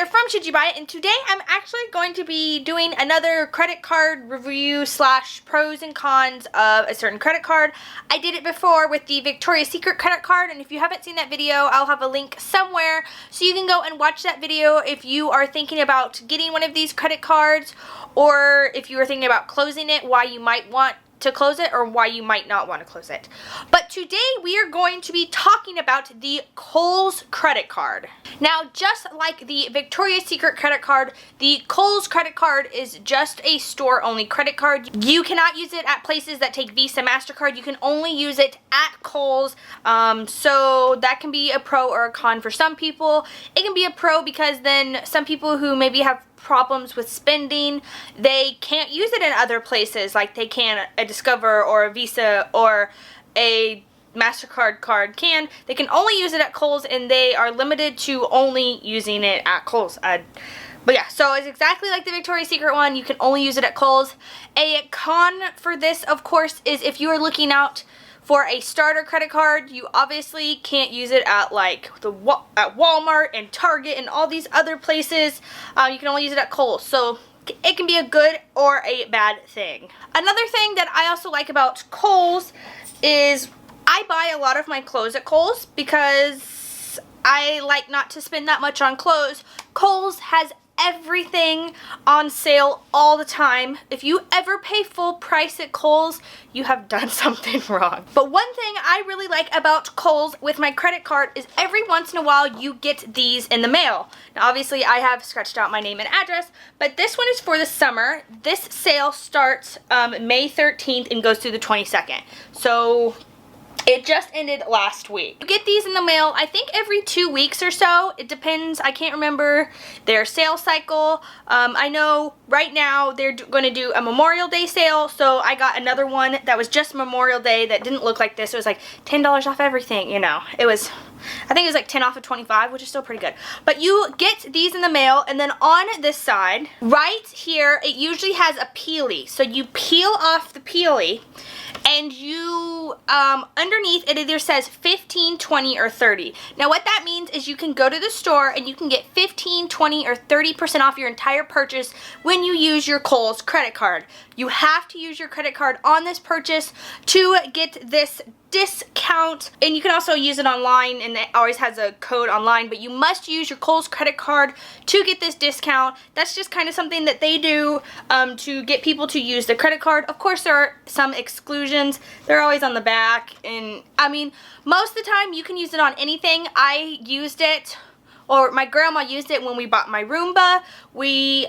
here from Should You Buy It, and today I'm actually going to be doing another credit card review / pros and cons of a certain credit card. I did it before with the Victoria's Secret credit card, and if you haven't seen that video, I'll have a link somewhere so you can go and watch that video if you are thinking about getting one of these credit cards, or if you are thinking about closing it, why you might want to close it or why you might not want to close it. But today we are going to be talking about the Kohls credit card. Now, just like the Victoria's Secret credit card, the Kohls credit card is just a store-only credit card. You cannot use it at places that take Visa, MasterCard. You can only use it at Kohls. So that can be a pro or a con for some people. It can be a pro because then some people who maybe have problems with spending, they can't use it in other places like they can a Discover or a Visa or a MasterCard card can. They can only use it at Kohls, and they are limited to only using it at Kohls. But yeah, so it's exactly like the Victoria's Secret one. You can only use it at Kohls. A con for this, of course, is if you are looking out for a starter credit card, you obviously can't use it at like at Walmart and Target and all these other places. You can only use it at Kohls. So it can be a good or a bad thing. Another thing that I also like about Kohls is I buy a lot of my clothes at Kohls because I like not to spend that much on clothes. Kohls has everything on sale all the time. If you ever pay full price at Kohls, you have done something wrong. But one thing I really like about Kohls with my credit card is every once in a while you get these in the mail. Now obviously I have scratched out my name and address, but this one is for the summer. This sale starts May 13th and goes through the 22nd. So it just ended last week. You get these in the mail, I think every 2 weeks or so. It depends. I can't remember their sales cycle. I know right now they're going to do a Memorial Day sale, so I got another one that was just Memorial Day that didn't look like this. It was like $10 off everything, you know. It was, I think it was like 10 off of 25, which is still pretty good. But you get these in the mail, and then on this side, right here, it usually has a peely. So you peel off the peely, and you, underneath it either says 15, 20, or 30. Now what that means is you can go to the store and you can get 15, 20, or 30% off your entire purchase when you use your Kohls credit card. You have to use your credit card on this purchase to get this discount, and you can also use it online, and it always has a code online, but you must use your Kohls credit card to get this discount. That's just kind of something that they do to get people to use the credit card. Of course, there are some exclusions. They're always on the back, and I mean, most of the time you can use it on anything. I used it, or my grandma used it when we bought my Roomba. We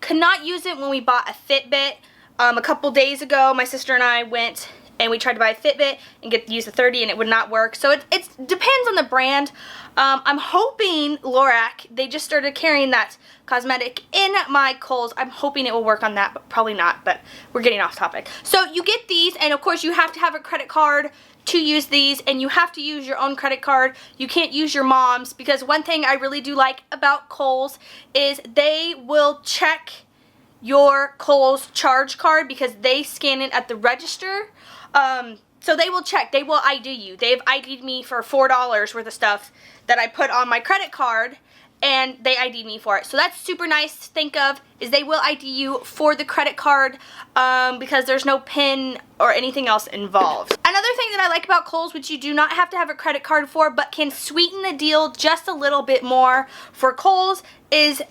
could not use it when we bought a Fitbit. A couple days ago, my sister and I went and we tried to buy a Fitbit and use the 30, and it would not work. So it depends on the brand. I'm hoping Lorac, they just started carrying that cosmetic in my Kohls. I'm hoping it will work on that, but probably not, but we're getting off topic. So you get these, and of course you have to have a credit card to use these, and you have to use your own credit card. You can't use your mom's, because one thing I really do like about Kohls is they will check your Kohls charge card because they scan it at the register. So they will check, they will ID you. They've ID'd me for $4 worth of stuff that I put on my credit card, and they ID'd me for it. So that's super nice to think of, is they will ID you for the credit card because there's no PIN or anything else involved. Another thing that I like about Kohls, which you do not have to have a credit card for, but can sweeten the deal just a little bit more for Kohls, is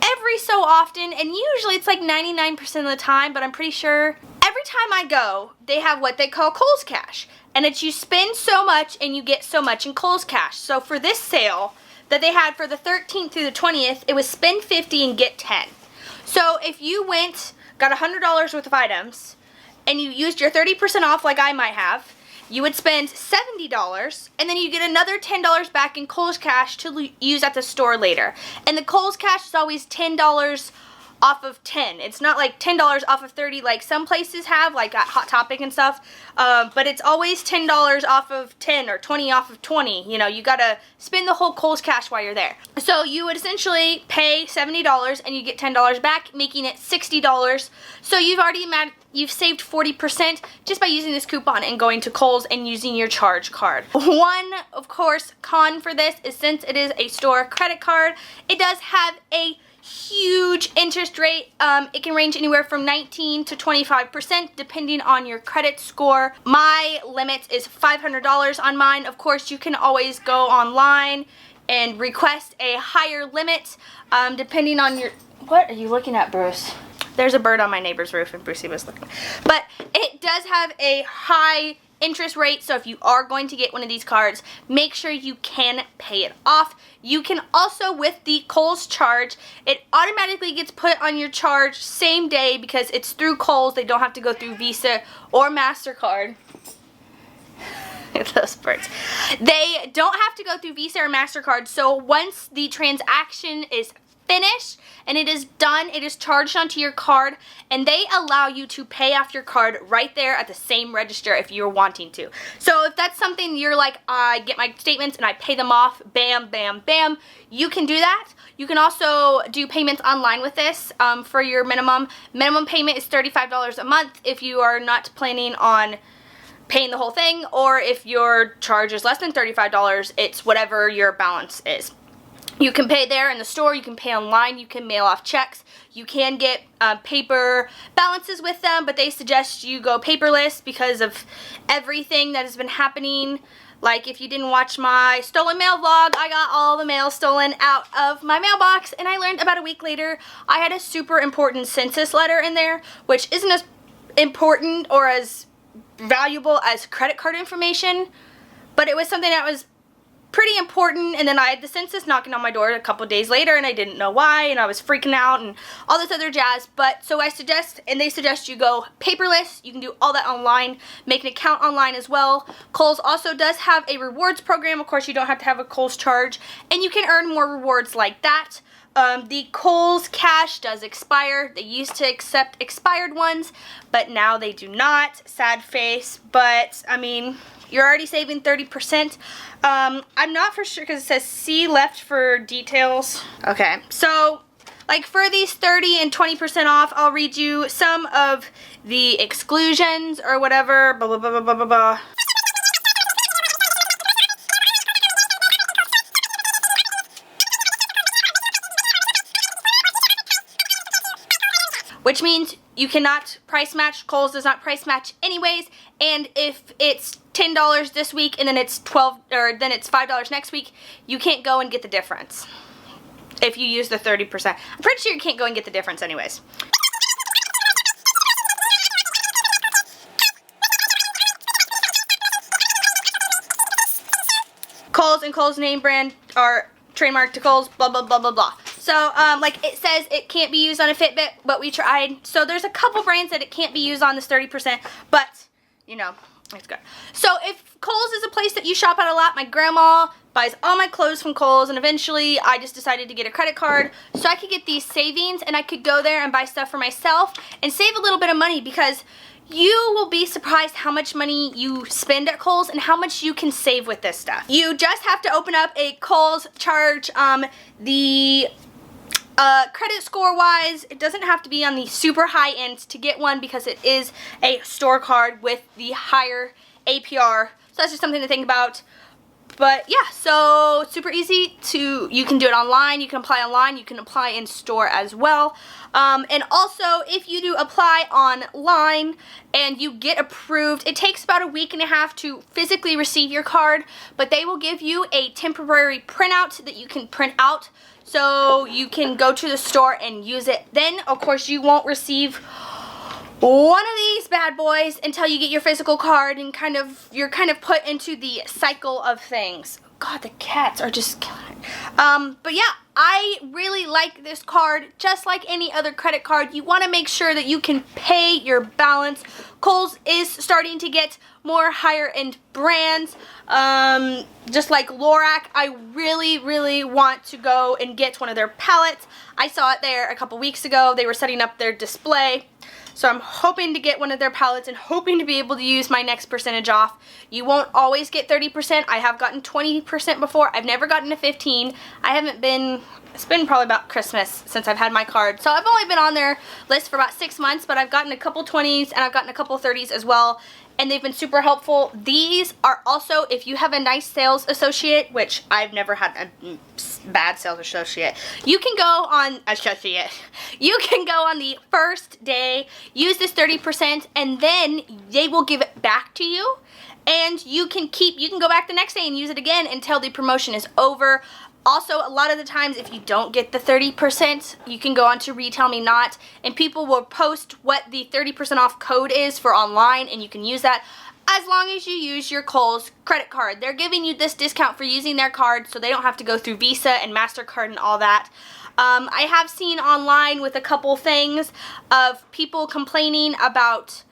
every so often, and usually it's like 99% of the time, but I'm pretty sure every time I go, they have what they call Kohls Cash. And it's you spend so much and you get so much in Kohls Cash. So for this sale that they had for the 13th through the 20th, it was spend 50 and get 10. So if you got $100 worth of items, and you used your 30% off like I might have, you would spend $70, and then you get another $10 back in Kohls Cash to use at the store later. And the Kohls Cash is always $10 off of 10. It's not like $10 off of 30 like some places have, like at Hot Topic and stuff, but it's always $10 off of 10 or 20 off of 20. You know, you gotta spend the whole Kohl's cash while you're there. So you would essentially pay $70 and you get $10 back, making it $60. So you've saved 40% just by using this coupon and going to Kohl's and using your charge card. One, of course, con for this is since it is a store credit card, it does have a huge interest rate. It can range anywhere from 19 to 25% depending on your credit score. My limit is $500 on mine. Of course, you can always go online and request a higher limit depending on your... What are you looking at, Bruce? There's a bird on my neighbor's roof and Brucey was looking. But it does have a high interest rate, so if you are going to get one of these cards, make sure you can pay it off. You can also, with the Kohl's charge, it automatically gets put on your charge same day because it's through Kohl's. They don't have to go through Visa or MasterCard. Those birds. They don't have to go through Visa or MasterCard, so once the transaction is finished and it is done, it is charged onto your card, and they allow you to pay off your card right there at the same register if you're wanting to. So if that's something you're like, I get my statements and I pay them off, bam, bam, bam, you can do that. You can also do payments online with this for your minimum. Minimum payment is $35 a month if you are not planning on paying the whole thing, or if your charge is less than $35, it's whatever your balance is. You can pay there in the store, you can pay online, you can mail off checks, you can get paper balances with them, but they suggest you go paperless because of everything that has been happening. Like if you didn't watch my stolen mail vlog, I got all the mail stolen out of my mailbox, and I learned about a week later I had a super important census letter in there, which isn't as important or as valuable as credit card information, but it was something that was pretty important. And then I had the census knocking on my door a couple days later and I didn't know why, and I was freaking out and all this other jazz. But so I suggest, and they suggest, you go paperless. You can do all that online, make an account online as well. Kohl's also does have a rewards program. Of course, you don't have to have a Kohl's charge, and you can earn more rewards like that. The Kohl's cash does expire. They used to accept expired ones, but now they do not. Sad face, but I mean, you're already saving 30%. I'm not for sure because it says see left for details. Okay, so like for these 30 and 20% off, I'll read you some of the exclusions or whatever, blah, blah, blah, blah, blah, blah, blah. Which means you cannot price match. Kohl's does not price match anyways, and if it's $10 this week and then it's $5 next week, you can't go and get the difference if you use the 30%. I'm pretty sure you can't go and get the difference anyways. Kohl's and Kohl's name brand are trademarked to Kohl's, blah, blah, blah, blah, blah. So, like it says, it can't be used on a Fitbit, but we tried. So there's a couple brands that it can't be used on this 30%, but, you know, it's good. So if Kohl's is a place that you shop at a lot, my grandma buys all my clothes from Kohl's, and eventually I just decided to get a credit card so I could get these savings and I could go there and buy stuff for myself and save a little bit of money, because you will be surprised how much money you spend at Kohl's and how much you can save with this stuff. You just have to open up a Kohl's charge. The credit score wise, it doesn't have to be on the super high end to get one because it is a store card with the higher APR. So that's just something to think about. But yeah, so it's super easy to, you can do it online, you can apply online, you can apply in store as well. And also, if you do apply online and you get approved, it takes about a week and a half to physically receive your card, but they will give you a temporary printout that you can print out so you can go to the store and use it. Then, of course, you won't receive one of these bad boys until you get your physical card, and you're kind of put into the cycle of things. God, the cats are just killing it. But yeah, I really like this card. Just like any other credit card, you want to make sure that you can pay your balance. Kohls is starting to get more higher end brands. Just like Lorac, I really want to go and get one of their palettes. I saw it there a couple weeks ago. They were setting up their display. So I'm hoping to get one of their palettes and hoping to be able to use my next percentage off. You won't always get 30%. I have gotten 20% before. I've never gotten a 15. It's been probably about Christmas since I've had my card. So I've only been on their list for about 6 months, but I've gotten a couple 20s and I've gotten a couple 30s as well. And they've been super helpful. These are also, if you have a nice sales associate, which I've never had a bad sales associate, you can go on the first day, use this 30%, and then they will give it back to you. And you can go back the next day and use it again until the promotion is over. Also, a lot of the times, if you don't get the 30%, you can go on to Retail Me Not, and people will post what the 30% off code is for online, and you can use that as long as you use your Kohls credit card. They're giving you this discount for using their card, so they don't have to go through Visa and MasterCard and all that. I have seen online with a couple things of people complaining about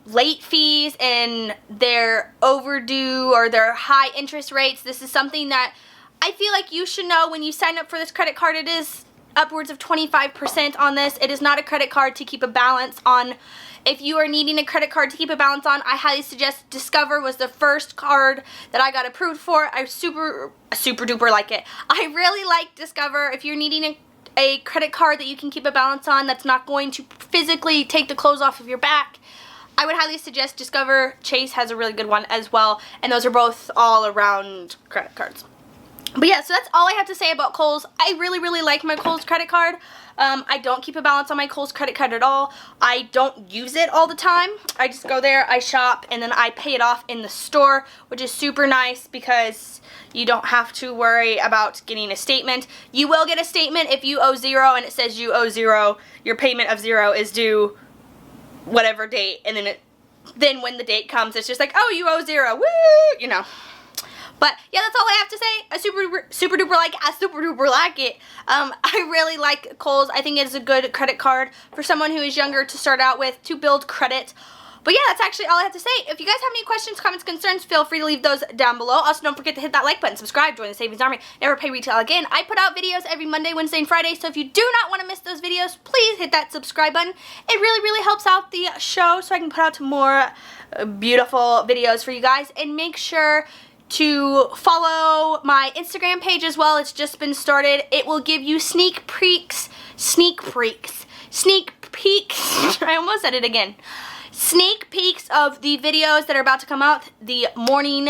late fees and their overdue or their high interest rates. This is something that I feel like you should know when you sign up for this credit card. It is upwards of 25% on this. It is not a credit card to keep a balance on. If you are needing a credit card to keep a balance on, I highly suggest Discover was the first card that I got approved for. I super duper like it. I really like Discover. If you're needing a credit card that you can keep a balance on that's not going to physically take the clothes off of your back, I would highly suggest Discover. Chase has a really good one as well, and those are both all around credit cards. But yeah, so that's all I have to say about Kohls. I really like my Kohls credit card. I don't keep a balance on my Kohls credit card at all. I don't use it all the time. I just go there, I shop, and then I pay it off in the store, which is super nice because you don't have to worry about getting a statement. You will get a statement if you owe $0 and it says you owe $0. Your payment of $0 is due whatever date, and then when the date comes, it's just like, oh, you owe $0. Woo! You know. But yeah, that's all I have to say. I super duper like it. I really like Kohls. I think it's a good credit card for someone who is younger to start out with to build credit. But yeah, that's actually all I have to say. If you guys have any questions, comments, concerns, feel free to leave those down below. Also, don't forget to hit that like button, subscribe, join the Savings Army, never pay retail again. I put out videos every Monday, Wednesday, and Friday, so if you do not want to miss those videos, please hit that subscribe button. It really helps out the show so I can put out more beautiful videos for you guys. And make sure to follow my Instagram page as well. It's just been started. It will give you sneak peeks. I almost said it again. Sneak peeks of the videos that are about to come out the morning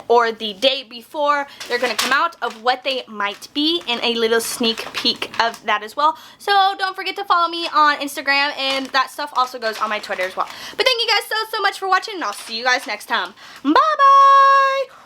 or the day before they're going to come out, of what they might be, and a little sneak peek of that as well. So don't forget to follow me on Instagram, and that stuff also goes on my Twitter as well. But thank you guys so much for watching, and I'll see you guys next time. Bye bye!